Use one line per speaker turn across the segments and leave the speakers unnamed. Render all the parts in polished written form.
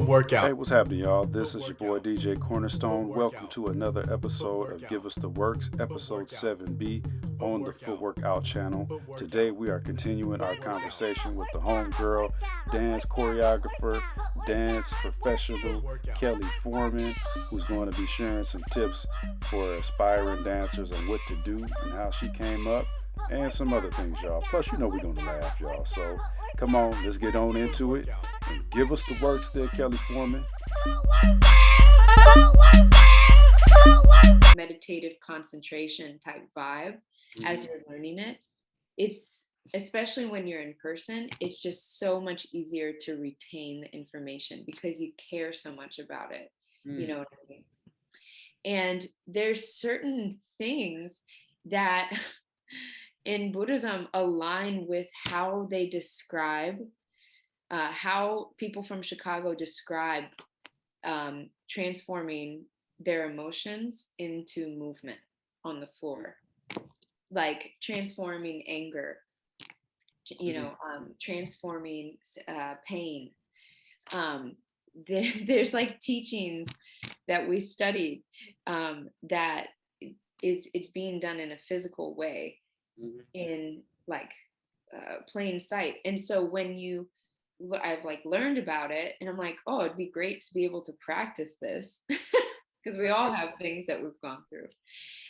workout.
Hey, what's happening, y'all? This is your boy DJ Cornerstone. Welcome to another episode of Give Us the Works, episode 7b on the Footwork Out channel. Today we are continuing our conversation with the homegirl, dance choreographer, dance professional, Kelli Forman, who's going to be sharing some tips for aspiring dancers on what to do and how she came up, and some other things, y'all. Plus, you know we're going to laugh, y'all. So come on, let's get on into it and give us the works there, Kelli Forman.
Meditative concentration type vibe as you're learning it. It's especially when you're in person, it's just so much easier to retain the information because you care so much about it. You know what I mean? And there's certain things that in Buddhism align with how they describe how people from Chicago describe transforming their emotions into movement on the floor, like transforming anger, transforming pain. There's like teachings that we studied that it's being done in a physical way, in like plain sight. And so when I've like learned about it, and I'm like, oh, it'd be great to be able to practice this because we all have things that we've gone through.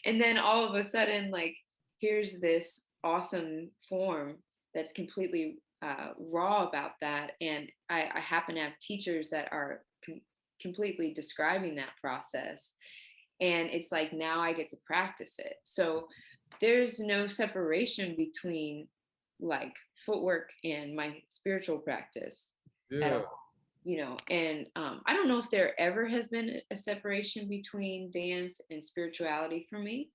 And then all of a sudden, like, here's this awesome form that's completely raw about that. And I happen to have teachers that are completely describing that process. And it's like, now I get to practice it. So there's no separation between like footwork and my spiritual practice at all, and I don't know if there ever has been a separation between dance and spirituality for me,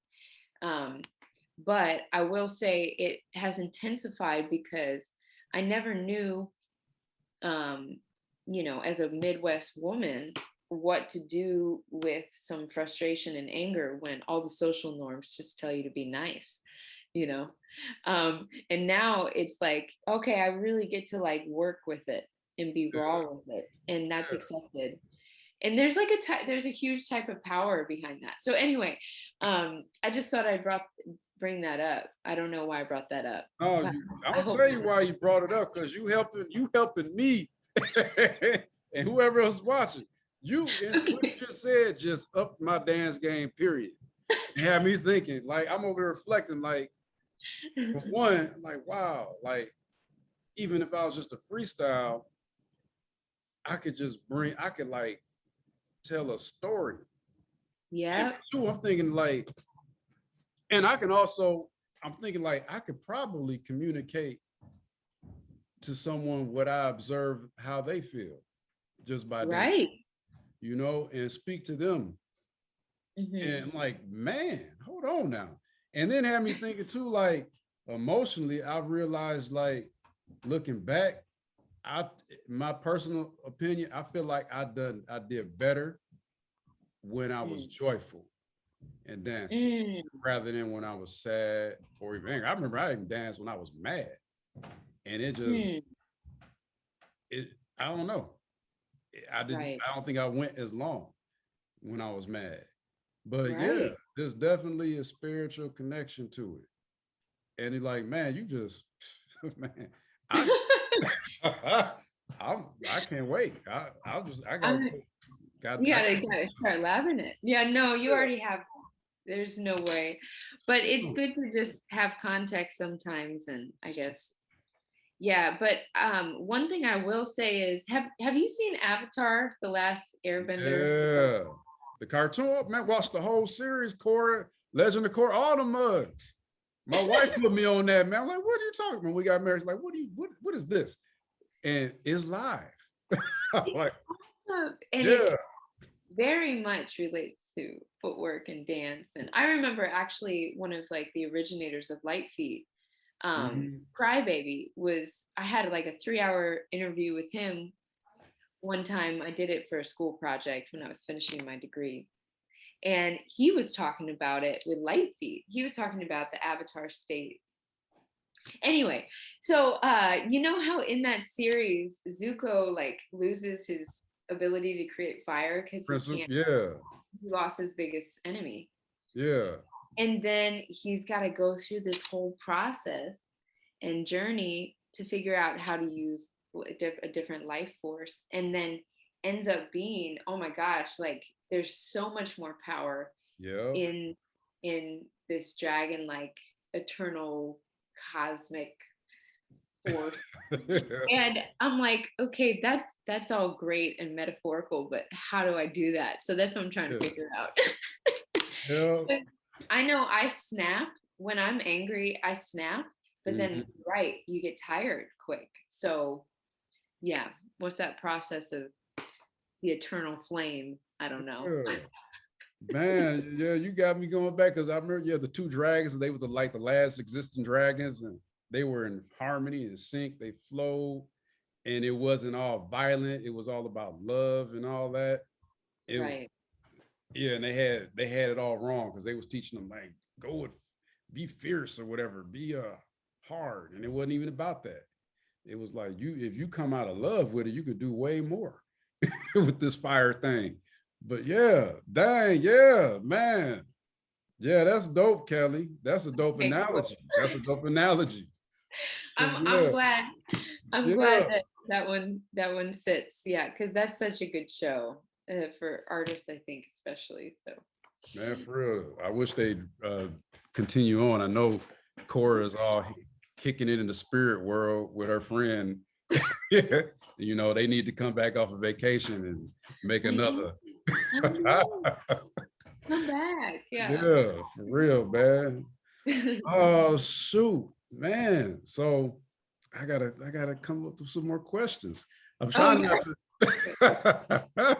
but I will say it has intensified because I never knew, as a Midwest woman, what to do with some frustration and anger when all the social norms just tell you to be nice, and now it's like, okay, I really get to like work with it and be raw with it, and that's accepted. And there's like there's a huge type of power behind that. So anyway, I just thought I'd bring that up. I don't know why I brought that up.
Oh, I'm gonna tell you why you brought it up, because you helping me and whoever else is watching. You and what you just said just upped my dance game, period. You had me thinking, like, I'm over here reflecting, like, for one, like, wow, like, even if I was just a freestyle, I could like tell a story.
Yeah.
And two, I'm thinking like, and I'm thinking like, I could probably communicate to someone what I observe, how they feel, just by
right.
And speak to them. And I'm like, man, hold on now. And then had me thinking too, like, emotionally, I realized, like, looking back, my personal opinion, I feel like I did better when I was joyful and dancing rather than when I was sad or even angry. I remember I even danced when I was mad, and it just I don't know. I don't think I went as long when I was mad. But yeah, there's definitely a spiritual connection to it. And it's like, man, you just man, I can't wait. I
gotta start laughing it. Yeah, no, you already have. There's no way, but it's good to just have context sometimes, and I guess, yeah. But one thing I will say is, have you seen Avatar: The Last Airbender?
Yeah, the cartoon, man. Watched the whole series, Korra, Legend of Korra, all the mugs. My wife put me on that, man. I'm like, what are you talking about? When we got married, she's like, what is this? And it's live. Like,
and it very much relates to footwork and dance. And I remember actually one of like the originators of Light Feet, Crybaby, I had like a 3-hour interview with him one time. I did it for a school project when I was finishing my degree. And he was talking about it with Light Feet. He was talking about the avatar state. Anyway, so you know how in that series Zuko like loses his ability to create fire because
Yeah.
he lost his biggest enemy.
Yeah.
And then he's got to go through this whole process and journey to figure out how to use a different life force, and then ends up being, oh my gosh, like there's so much more power
Yeah.
in this dragon like eternal cosmic force. And I'm like, okay, that's all great and metaphorical, but how do I do that? So that's what I'm trying to figure out.
Yeah.
I know I snap when I'm angry, I snap, but then right, you get tired quick. So yeah, what's that process of the eternal flame? I don't know.
Yeah. Man, yeah, you got me going back because I remember, yeah, the two dragons, they were like the last existing dragons, and they were in harmony and sync. They flowed, and it wasn't all violent. It was all about love and all that.
Right.
Yeah, and they had it all wrong because they was teaching them like go with, be fierce or whatever, be hard, and it wasn't even about that. It was like if you come out of love with it, you could do way more with this fire thing. But yeah, dang, yeah, man. Yeah, that's dope, Kelly. That's a dope analogy. That's a dope analogy.
I'm glad. I'm glad
Yeah.
that that one sits. Yeah, because that's such a good show for artists, I think, especially. So.
Man, for real. I wish they'd continue on. I know Cora is all kicking it in the spirit world with her friend. You know, they need to come back off a vacation and make another.
Come back. Yeah.
Yeah, for real, man. Oh shoot, man. So I gotta come up with some more questions. I'm trying not to.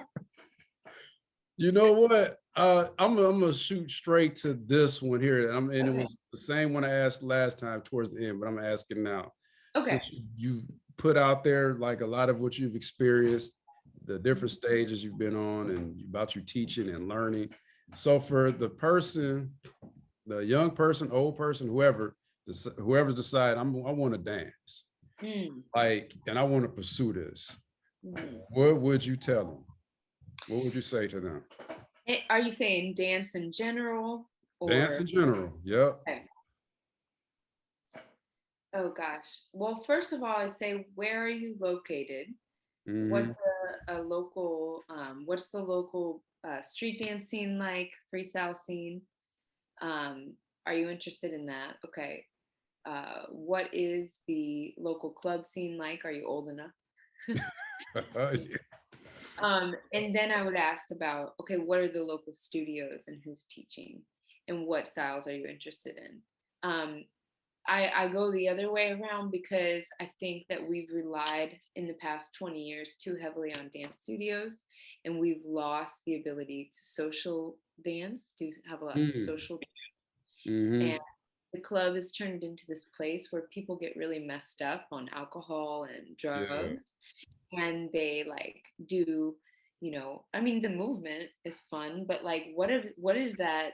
You know what? I'm gonna shoot straight to this one here. And it was the same one I asked last time towards the end, but I'm asking now.
Okay.
Since you put out there like a lot of what you've experienced, the different stages you've been on, and about you teaching and learning. So for the person, the young person, old person, whoever's decided, I want to dance, like, and I want to pursue this. What would you tell them? What would you say to them?
Are you saying dance in general?
Dance in general. Yep.
Okay. Oh gosh. Well, first of all, I'd say, where are you located? What's a local? What's the local street dance scene like? Freestyle scene? Are you interested in that? Okay. What is the local club scene like? Are you old enough? And then I would ask about, okay, what are the local studios and who's teaching and what styles are you interested in? I go the other way around because I think that we've relied in the past 20 years too heavily on dance studios, and we've lost the ability to social dance, to have a lot of social and the club has turned into this place where people get really messed up on alcohol and drugs. And they like do, I mean, the movement is fun, but like what is that?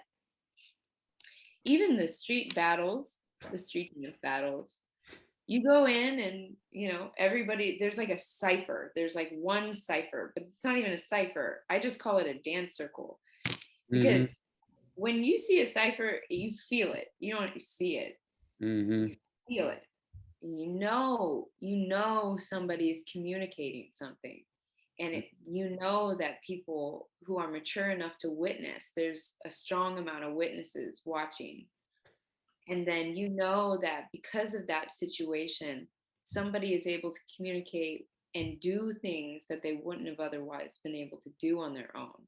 Even the street battles, the street dance battles, you go in and everybody, there's like a cipher, there's like one cipher, but it's not even a cipher. I just call it a dance circle, because when you see a cipher, you feel it. You don't see it. You feel it. You know somebody is communicating something, and you know that people who are mature enough to witness, there's a strong amount of witnesses watching, and then you know that because of that situation, somebody is able to communicate and do things that they wouldn't have otherwise been able to do on their own.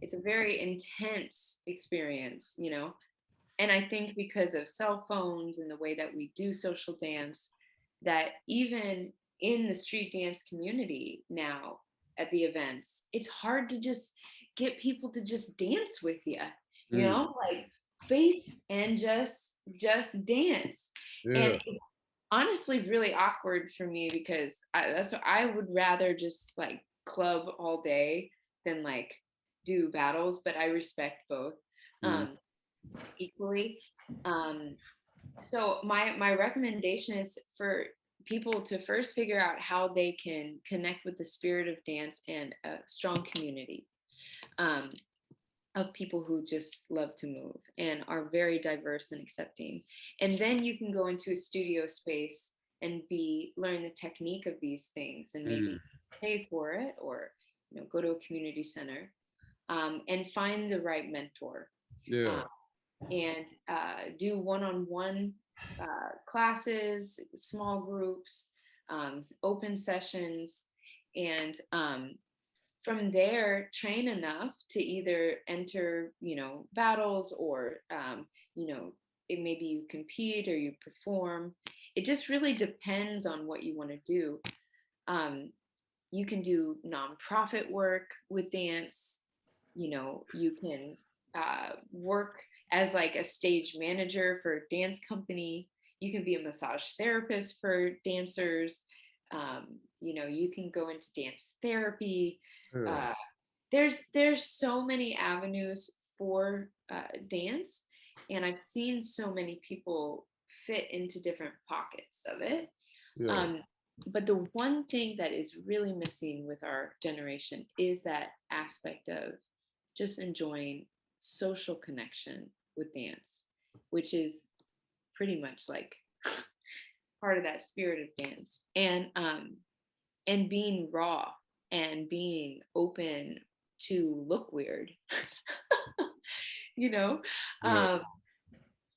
It's a very intense experience, and I think because of cell phones and the way that we do social dance, that even in the street dance community now at the events, it's hard to just get people to just dance with you, like face and just dance. And it's honestly really awkward for me because that's what I would rather just like club all day than like do battles, but I respect both. Equally. So my recommendation is for people to first figure out how they can connect with the spirit of dance and a strong community of people who just love to move and are very diverse and accepting. And then you can go into a studio space and learn the technique of these things and maybe pay for it, or go to a community center and find the right mentor. And do one-on-one classes, small groups, open sessions, and from there train enough to either enter battles, or maybe you compete or you perform. It just really depends on what you want to do. You can do nonprofit work with dance. You can work as like a stage manager for a dance company. You can be a massage therapist for dancers. You can go into dance therapy. There's so many avenues for dance, and I've seen so many people fit into different pockets of it. But the one thing that is really missing with our generation is that aspect of just enjoying social connection with dance, which is pretty much like part of that spirit of dance, and being raw and being open to look weird,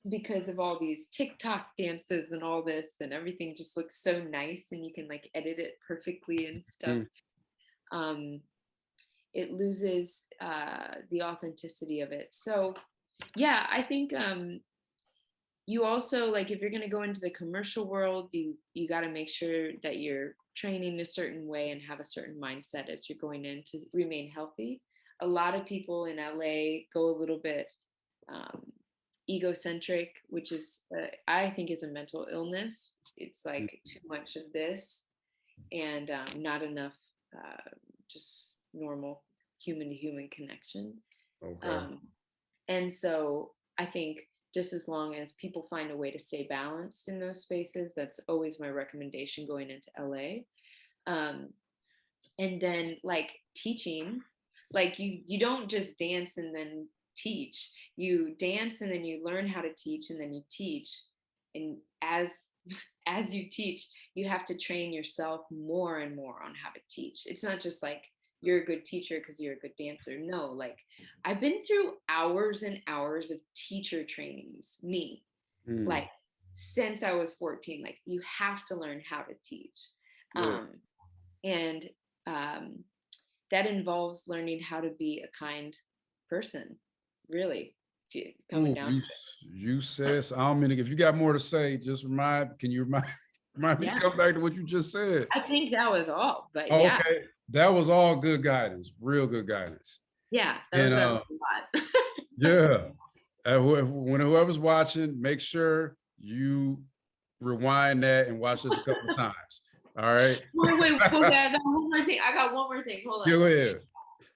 because of all these TikTok dances and all this, and everything just looks so nice and you can like edit it perfectly and stuff. It loses the authenticity of it. So yeah, I think you also, like, if you're going to go into the commercial world, you got to make sure that you're training a certain way and have a certain mindset as you're going in to remain healthy. A lot of people in LA go a little bit egocentric, which is I think is a mental illness. It's like too much of this and not enough just normal human to human connection. And so I think just as long as people find a way to stay balanced in those spaces, that's always my recommendation going into LA. And then like teaching, like you don't just dance and then teach. You dance and then you learn how to teach, and then you teach. And as you teach, you have to train yourself more and more on how to teach. It's not just like you're a good teacher because you're a good dancer. No, like I've been through hours and hours of teacher trainings, like since I was 14. Like you have to learn how to teach. And that involves learning how to be a kind person, really. Coming down.
You said, so I don't mean, if you got more to say, just can you remind me, come back to what you just said.
I think that was all, but
yeah. Okay, that was all good guidance, real good guidance.
Yeah, that was a lot.
Yeah, when whoever's watching, make sure you rewind that and watch this a couple of times. All right.
Wait, I got one more thing. Hold on.
Yeah, go ahead.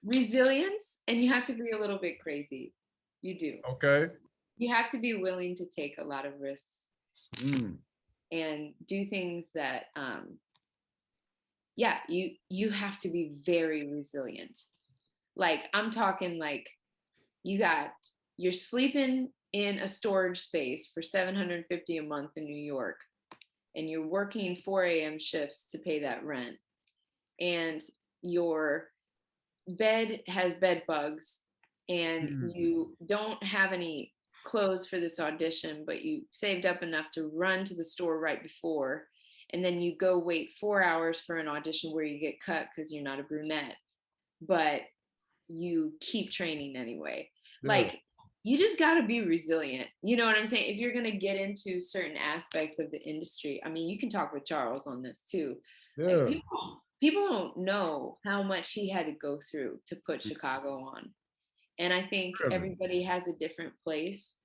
Resilience, and you have to be a little bit crazy. You do.
Okay.
You have to be willing to take a lot of risks and do things that, you have to be very resilient. Like I'm talking like you're sleeping in a storage space for $750 a month in New York, and you're working 4 a.m. shifts to pay that rent, and your bed has bed bugs, and you don't have any clothes for this audition, but you saved up enough to run to the store right before, and then you go wait 4 hours for an audition where you get cut because you're not a brunette, but you keep training anyway. Like you just got to be resilient. You know what I'm saying? If you're going to get into certain aspects of the industry, I mean, you can talk with Charles on this too. Like, people don't know how much he had to go through to put Chicago on. And I think everybody has a different place.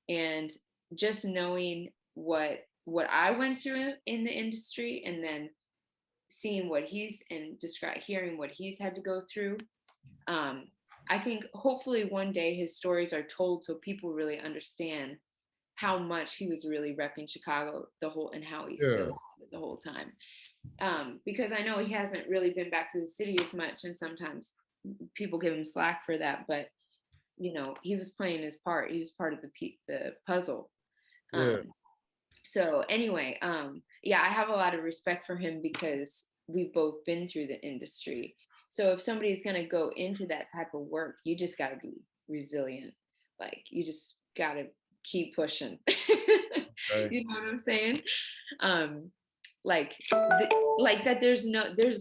And just knowing what I went through in the industry, and then seeing what hearing what he's had to go through, I think hopefully one day his stories are told so people really understand how much he was really repping Chicago and how he
Yeah.
still is the whole time. Because I know he hasn't really been back to the city as much, and sometimes people give him slack for that, but you know, he was playing his part. He was part of the puzzle.
Yeah.
So anyway, yeah, I have a lot of respect for him because we've both been through the industry. So if somebody's going to go into that type of work, you just got to be resilient. Like you just got to keep pushing.
Right.
You know what I'm saying? Like like that there's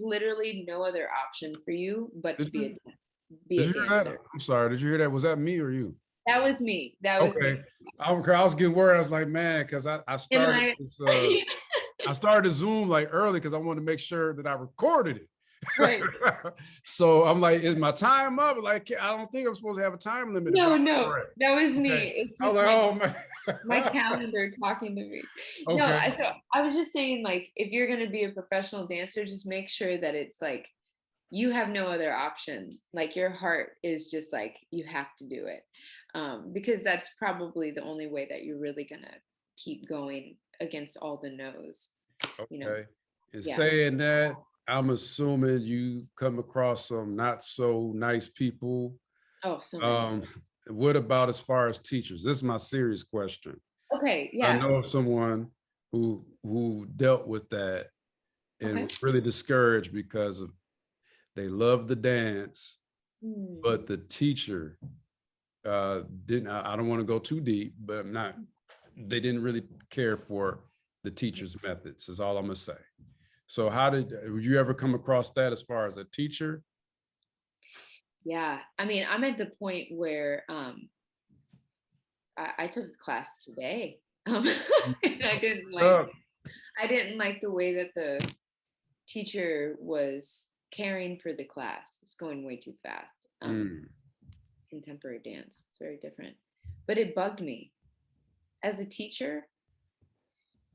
literally no other option for you but to be a
Did you hear that?
dancer.
I'm sorry. Did you hear that? Was that me or you?
That was me. That was
Okay.
me.
I was getting worried. I was like, man, because I started I started Zoom like early because I wanted to make sure that I recorded it.
Right.
So I'm like, is my time up? Like, I don't think I'm supposed to have a time limit.
No, that was me.
Okay.
It's
I was
just
like, oh man.
my calendar talking to me.
Okay.
No, so I was just saying, like, if you're gonna be a professional dancer, just make sure that it's like you have no other option. Like your heart is just like you have to do it, because that's probably the only way that you're really gonna keep going against all the no's.
Okay.
You know?
And
Yeah.
saying that, I'm assuming you come across some not so nice people.
Oh, so many.
What about as far as teachers? This is my serious question.
Okay, yeah.
I know of someone who dealt with that and was really discouraged because of they loved the dance, but the teacher didn't. I don't want to go too deep, but they didn't really care for the teacher's methods, is all I'm gonna say. So would you ever come across that as far as a teacher?
Yeah, I mean, I'm at the point where I took a class today. And I didn't like the way that the teacher was caring for the class. It's going way too fast. Contemporary dance, it's very different. But it bugged me. As a teacher,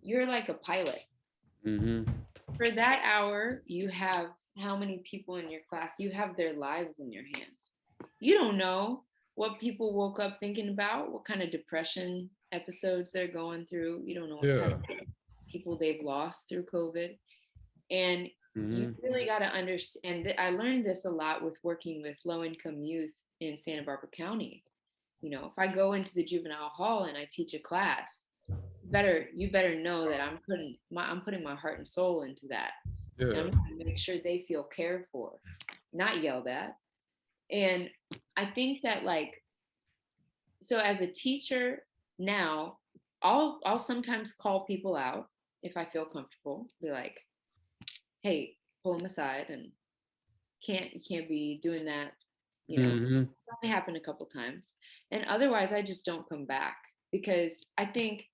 you're like a pilot. For that hour, you have how many people in your class? You have their lives in your hands. You don't know what people woke up thinking about, what kind of depression episodes they're going through. You don't know what type of people they've lost through COVID. And you really got to understand. I learned this a lot with working with low-income youth in Santa Barbara County. You know, if I go into the juvenile hall and I teach a class, you better know that I'm putting my heart and soul into that. And I'm going to make sure they feel cared for, not yelled at. And I think that, like, so as a teacher now, I'll sometimes call people out if I feel comfortable. Be like, hey, pull them aside, and you can't be doing that. You know, it's only happened a couple times, and otherwise I just don't come back, because I think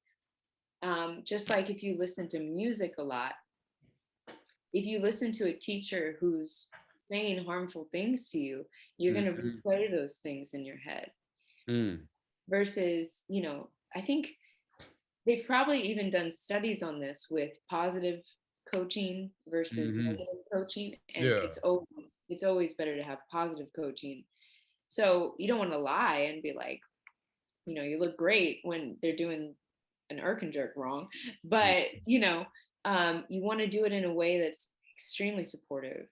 just like if you listen to music a lot, if you listen to a teacher who's saying harmful things to you, you're going to replay those things in your head. Versus, you know, I think they've probably even done studies on this with positive coaching versus negative coaching, and it's always better to have positive coaching. So you don't want to lie and be like, you know, you look great when they're doing an irk jerk wrong, but you know, you want to do it in a way that's extremely supportive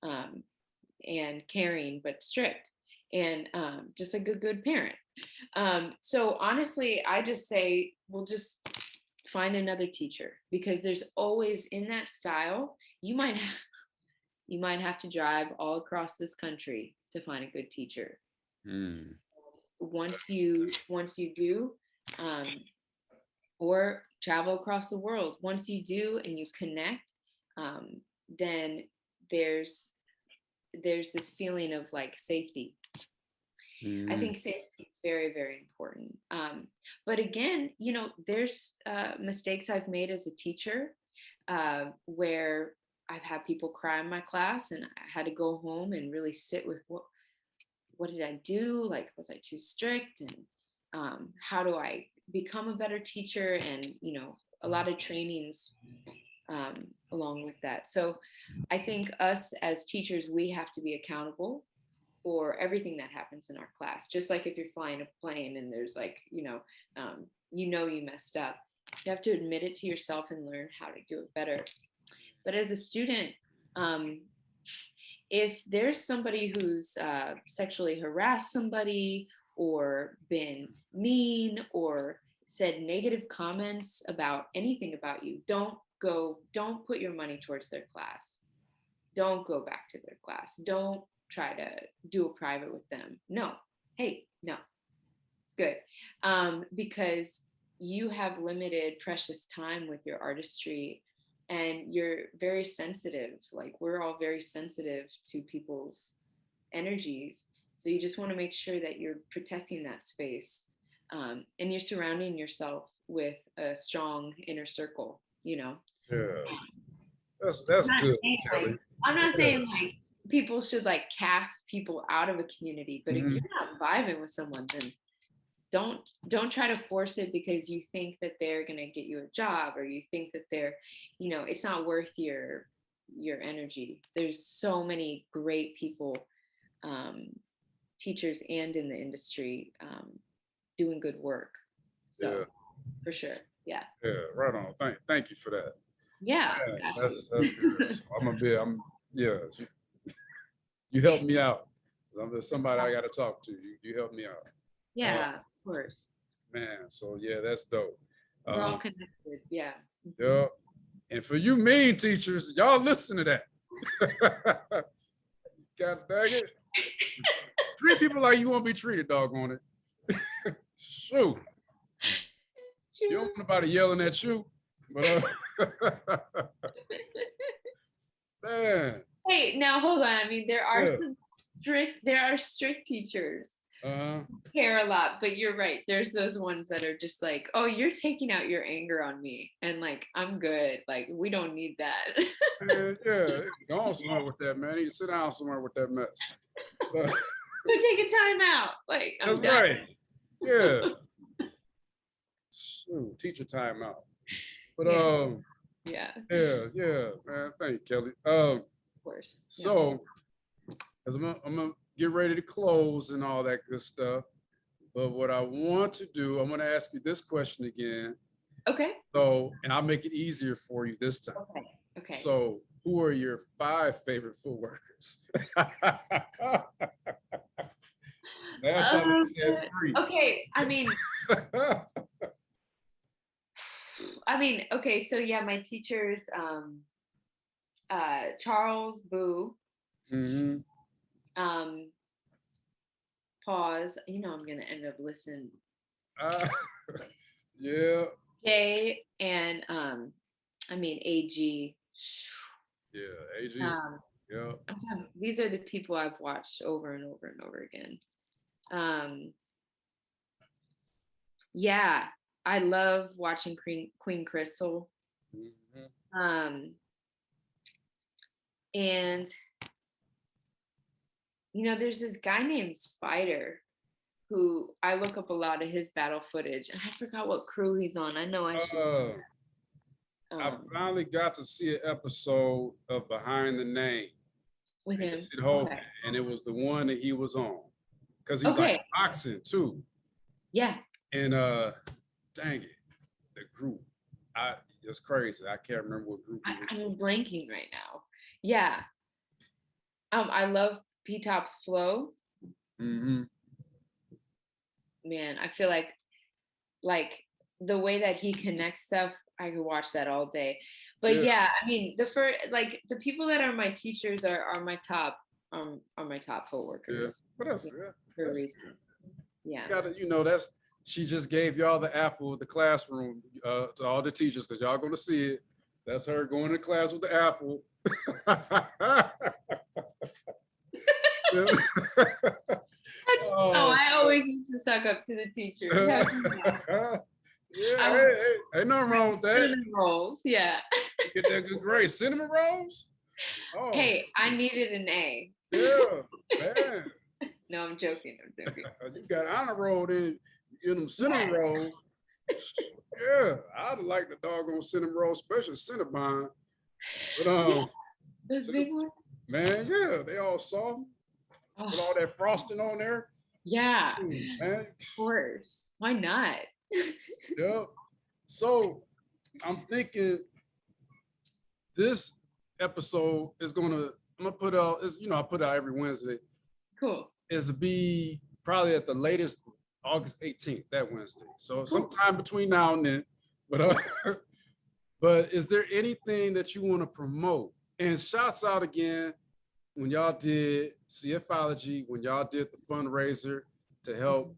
and caring, but strict, and just like a good parent. So honestly, I just say, well, just find another teacher, because there's always, in that style, you might have to drive all across this country to find a good teacher. Once you do, or travel across the world, once you do and you connect, then there's this feeling of like safety. I think safety is very, very important. But again, you know, there's mistakes I've made as a teacher where I've had people cry in my class, and I had to go home and really sit with what did I do? Like, was I too strict? And how do I become a better teacher? And, you know, a lot of trainings along with that. So I think us as teachers, we have to be accountable for everything that happens in our class. Just like if you're flying a plane and there's like, you know, you know you messed up. You have to admit it to yourself and learn how to do it better. But as a student, if there's somebody who's sexually harassed somebody or been mean or said negative comments about anything about you, don't put your money towards their class. Don't go back to their class. Don't try to do a private with them. No. Hey, no. It's good. Because you have limited precious time with your artistry, and you're very sensitive. Like, we're all very sensitive to people's energies. So you just want to make sure that you're protecting that space, and you're surrounding yourself with a strong inner circle, you know?
Yeah. That's good, Kelli.
I'm not saying like people should like cast people out of a community, but if you're not vibing with someone, then don't try to force it because you think that they're going to get you a job, or you think that they're, you know, it's not worth your energy. There's so many great people, teachers and in the industry, doing good work. So for sure. Yeah,
right on. Thank you for that.
Yeah,
that's good. So you helped me out. There's somebody I got to talk to. You helped me out.
Yeah, of course.
Man, so yeah, that's dope.
We're all connected. Yeah.
Yeah. And for you mean teachers, y'all listen to that. God dang it. Treat people like you won't be treated, doggone it. Shoot. You don't want nobody yelling at you. But man.
Hey, now hold on. I mean, there are strict teachers who care a lot, but you're right. There's those ones that are just like, oh, you're taking out your anger on me, and like, I'm good. Like, we don't need that.
Yeah. Go on somewhere with that, man. You sit down somewhere with that mess.
Go take a time out. Like, I'm
that's
done.
Right. Yeah. Shoot, teacher time out. But
yeah,
man. Thank you, Kelli.
Of course.
So, as I'm gonna get ready to close and all that good stuff. But what I want to do, I'm gonna ask you this question again.
Okay.
So, and I'll make it easier for you this time.
Okay.
So, who are your 5 favorite footworkers? Last time you said 3.
Okay. Okay, so yeah, my teachers, Charles Boo, pause, you know, I'm gonna end up listening.
Yeah.
Jay and AG.
Yeah, AG. Yeah.
These are the people I've watched over and over and over again. Yeah, I love watching Queen Crystal. And you know, there's this guy named Spider who I look up a lot of his battle footage, and I forgot what crew he's on. I know I should.
I finally got to see an episode of Behind the Name
with him,
and it was the one that he was on, because he's like boxing too.
Yeah.
And dang it, the group, it's crazy. I can't remember what group.
I'm blanking right now. Yeah. I love P-Top's flow. Man, I feel like the way that he connects stuff, I could watch that all day. But yeah, I mean, the people that are my teachers are my top footworkers.
Yeah, that's
for a reason. Yeah.
You gotta, she just gave y'all the apple of the classroom to all the teachers, because y'all gonna see it. That's her going to class with the apple.
I always used to suck up to the teachers.
Ain't nothing wrong with that.
Cinnamon rolls, yeah.
You get that good grade. Cinnamon rolls?
Oh. Hey, I needed an A.
Yeah, man.
No, I'm joking.
You got honor roll in them cinnamon rolls. Yeah, I'd like the doggone cinnamon roll, especially Cinnabon. But
those big ones.
Man, yeah, they all soft with all that frosting on there.
Yeah,
man.
Of course. Why not?
Yep. So I'm thinking this episode is I'm gonna put out, is, I put out every Wednesday.
Cool.
Is to be probably at the latest August 18th, that Wednesday. So cool. Sometime between now and then. But but is there anything that you want to promote? And shouts out again when y'all did CFology, when y'all did the fundraiser to help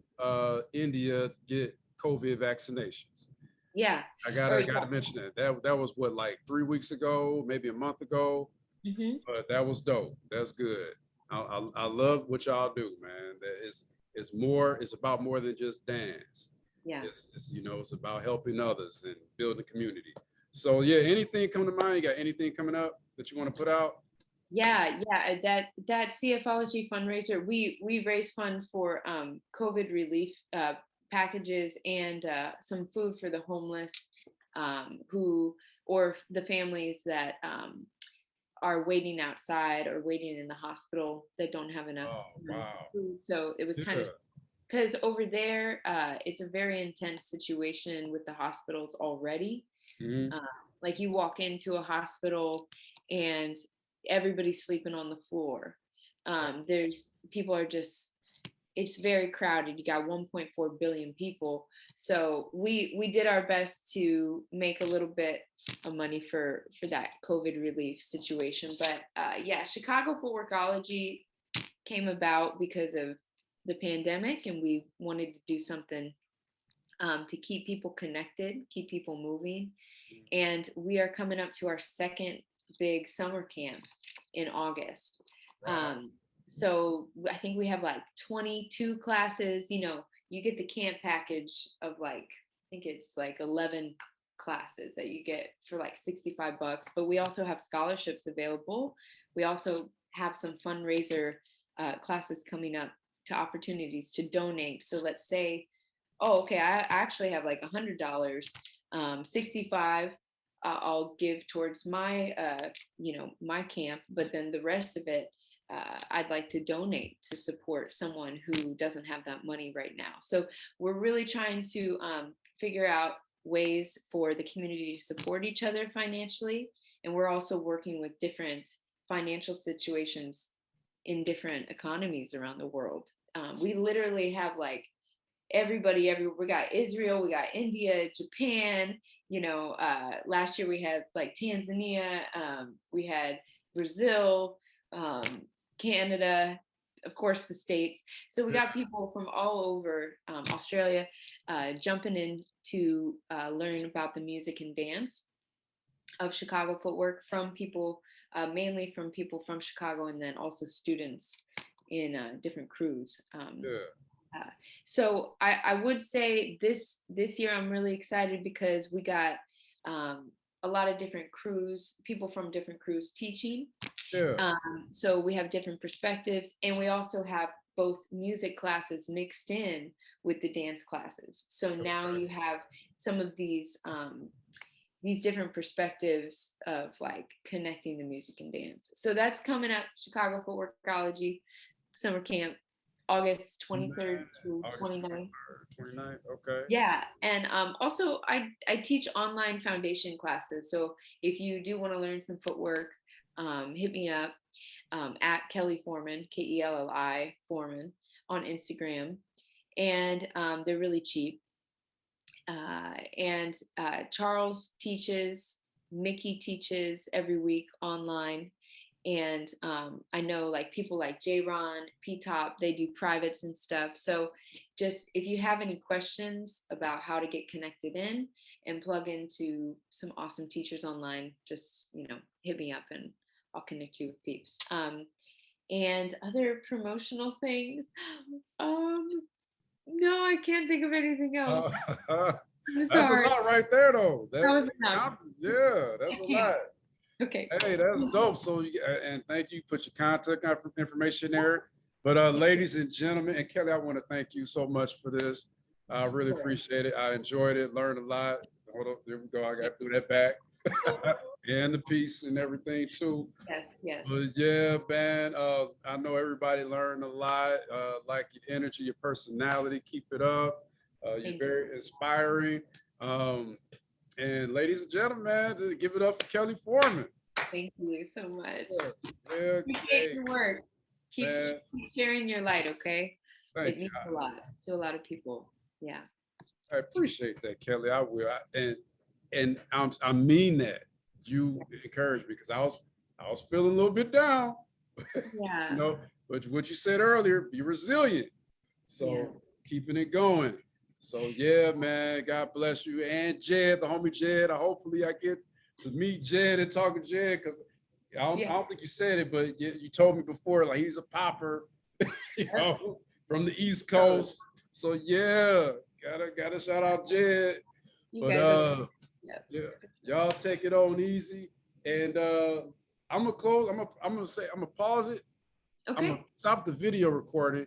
India get COVID vaccinations.
Yeah.
I gotta mention that. That was what, like 3 weeks ago, maybe a month ago. Mm-hmm. But that was dope. That's good. I love what y'all do, man. It's more. It's about more than just dance.
Yeah.
It's about helping others and building a community. So yeah, anything come to mind? You got anything coming up that you want to put out?
Yeah. That CFology fundraiser, we raised funds for COVID relief packages and some food for the homeless, or the families that are waiting outside or waiting in the hospital that don't have enough food. So it was kind of, because over there, it's a very intense situation with the hospitals already. Mm-hmm. Like you walk into a hospital and everybody's sleeping on the floor. It's very crowded. You got 1.4 billion people. So we did our best to make a little bit of money for that COVID relief situation. But Chicago Footworkology came about because of the pandemic, and we wanted to do something to keep people connected, keep people moving. And we are coming up to our second big summer camp in August. So I think we have like 22 classes. You get the camp package of I think it's like 11 classes that you get for like $65, but we also have scholarships available. We also have some fundraiser classes coming up to opportunities to donate. So let's say, I actually have like $100, 65 I'll give towards my my camp, but then the rest of it I'd like to donate to support someone who doesn't have that money right now. So we're really trying to figure out ways for the community to support each other financially. And we're also working with different financial situations in different economies around the world. We literally have like everybody everywhere. We got Israel, we got India, Japan, last year we had like Tanzania, we had Brazil, Canada, of course the States. So we got people from all over, Australia, jumping in to learn about the music and dance of Chicago footwork from people, mainly from people from Chicago, and then also students in different crews. So I would say this year I'm really excited because we got a lot of different crews, people from different crews teaching. So we have different perspectives, and we also have both music classes mixed in with the dance classes. So now you have some of these different perspectives of like connecting the music and dance. So that's coming up, Chicago Footworkology Summer Camp, August 23rd to 29th.
29th, okay.
Yeah, and also I teach online foundation classes. So if you do want to learn some footwork, hit me up at Kelli Forman, Kelli Forman on Instagram, and they're really cheap. And Charles teaches, Mickey teaches every week online. And I know like people like J-Ron, P-Top, they do privates and stuff. So just if you have any questions about how to get connected in and plug into some awesome teachers online, just, hit me up and I'll connect you with peeps. And other promotional things, no, I can't think of anything else.
That's a lot right there, though.
That was enough.
Yeah, that's a lot.
Okay.
Hey, that's dope. So, and thank you. Put your contact information there. But ladies and gentlemen, and Kelli, I want to thank you so much for this. I really appreciate it. I enjoyed it, learned a lot. Hold up, there we go. I got to do that back. And the piece and everything too.
Yes.
But yeah, man, I know everybody learned a lot. Like your energy, your personality, keep it up. You're very inspiring. And ladies and gentlemen, give it up for Kelli Forman.
Thank you so much.
Yeah,
appreciate your work. Keep sharing your light, okay? It means a lot to a lot of people. Yeah.
I appreciate that, Kelli. I will. And I mean that. You encouraged me because I was feeling a little bit down.
Yeah.
You know, but what you said earlier, be resilient. So keeping it going. So yeah, man, God bless you. And Jed, the homie Jed. Hopefully I get to meet Jed and talk to Jed because I don't think you said it, but you told me before, like he's a popper, you know, from the East Coast. So yeah, gotta shout out Jed. But yeah, y'all take it on easy. And I'm gonna close. I'm gonna pause it.
Okay.
I'm gonna stop the video recording,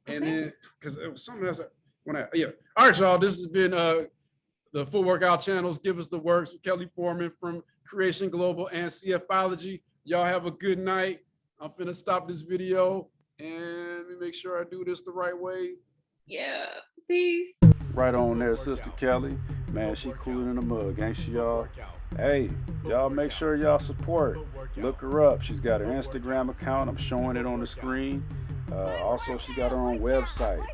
and then because it was something else. All right, y'all. This has been the Footwork Out channels. Give us the works with Kelli Forman from Creation Global and CFology. Y'all have a good night. I'm finna stop this video and let me make sure I do this the right way.
Yeah, peace.
Right on there, Sister Kelli. Man, she cooling in the mug, ain't she, y'all? Hey, y'all make sure y'all support. Look her up. She's got her Instagram account. I'm showing it on the screen. Also, she got her own website.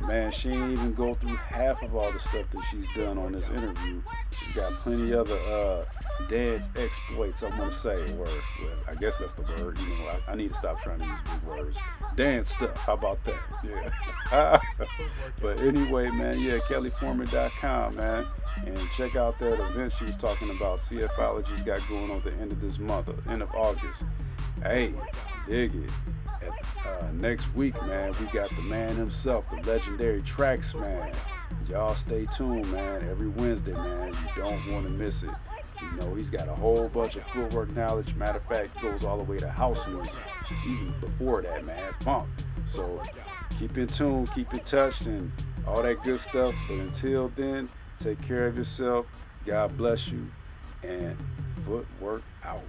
Man, she ain't even go through half of all the stuff that she's done on this interview. She's got plenty other dance exploits, I want to say, or I guess that's the word. You know, I need to stop trying to use big words. Dance stuff, how about that? Yeah. But anyway, man, yeah, KelliForman.com, man. And check out that event she was talking about. CFology's got going on the end of this month, end of August. Hey, dig it. Next week, man, we got the man himself, the legendary Trax Man. Y'all stay tuned, man. Every Wednesday, man. You don't want to miss it. You know, he's got a whole bunch of footwork knowledge. Matter of fact, goes all the way to house music. Even before that, man, funk. So keep in tune, keep in touch, and all that good stuff. But until then, take care of yourself. God bless you. And Footwork out.